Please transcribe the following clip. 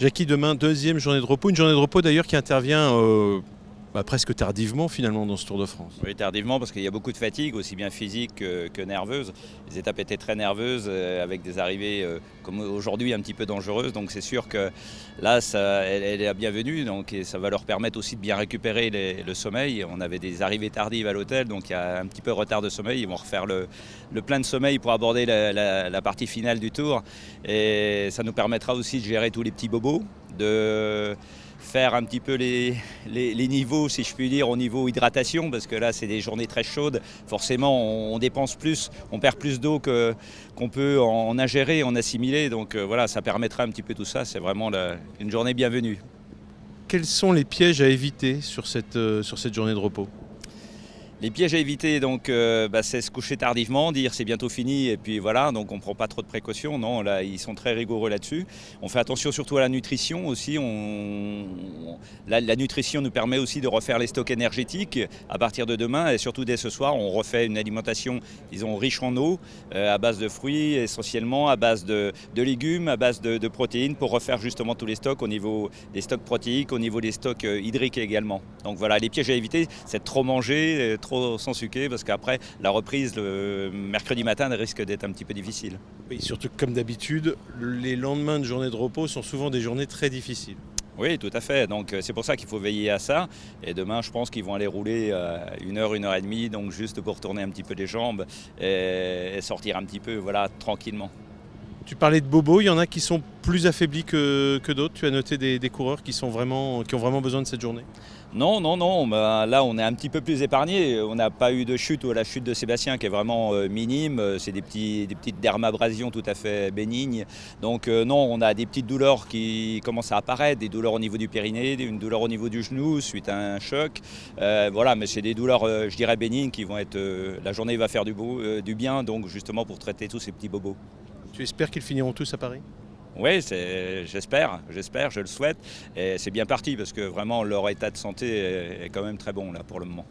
Jackie, demain, deuxième journée de repos. Une journée de repos d'ailleurs qui intervient presque tardivement finalement dans ce Tour de France. Oui, tardivement parce qu'il y a beaucoup de fatigue, aussi bien physique que nerveuse. Les étapes étaient très nerveuses avec des arrivées comme aujourd'hui un petit peu dangereuses. Donc c'est sûr que là, elle est la bienvenue donc, et ça va leur permettre aussi de bien récupérer le sommeil. On avait des arrivées tardives à l'hôtel, donc il y a un petit peu de retard de sommeil. Ils vont refaire le plein de sommeil pour aborder la partie finale du Tour. Et ça nous permettra aussi de gérer tous les petits bobos, de faire un petit peu les niveaux, si je puis dire, au niveau hydratation, parce que là, c'est des journées très chaudes. Forcément, on dépense plus, on perd plus d'eau qu'on peut en ingérer, en assimiler. Donc voilà, ça permettra un petit peu tout ça. C'est vraiment une journée bienvenue. Quels sont les pièges à éviter sur cette journée de repos ? Les pièges à éviter, donc, c'est se coucher tardivement, dire c'est bientôt fini et puis voilà, donc on ne prend pas trop de précautions. Non, là, ils sont très rigoureux là-dessus. On fait attention surtout à la nutrition aussi. La nutrition nous permet aussi de refaire les stocks énergétiques à partir de demain et surtout dès ce soir, on refait une alimentation, disons, riche en eau, à base de fruits essentiellement, à base de légumes, à base de protéines pour refaire justement tous les stocks au niveau des stocks protéiques, au niveau des stocks hydriques également. Donc voilà, les pièges à éviter, c'est de trop manger, trop sans sucrer parce qu'après la reprise le mercredi matin risque d'être un petit peu difficile. Oui, surtout que comme d'habitude, les lendemains de journée de repos sont souvent des journées très difficiles. Oui, tout à fait. Donc c'est pour ça qu'il faut veiller à ça. Et demain, je pense qu'ils vont aller rouler 1 heure et demie, donc juste pour tourner un petit peu les jambes et sortir un petit peu, voilà, tranquillement. Tu parlais de bobos, il y en a qui sont plus affaiblis que d'autres. Tu as noté des coureurs qui ont vraiment besoin de cette journée. Non. Là, on est un petit peu plus épargné. On n'a pas eu de chute, ou la chute de Sébastien qui est vraiment minime. C'est des petites dermabrasions tout à fait bénignes. Donc non, on a des petites douleurs qui commencent à apparaître, des douleurs au niveau du périnée, une douleur au niveau du genou suite à un choc. Voilà, mais c'est des douleurs, je dirais, bénignes qui vont être... la journée va faire du bien, donc justement pour traiter tous ces petits bobos. Tu espères qu'ils finiront tous à Paris ? Oui, j'espère, je le souhaite. Et c'est bien parti parce que vraiment leur état de santé est quand même très bon là pour le moment.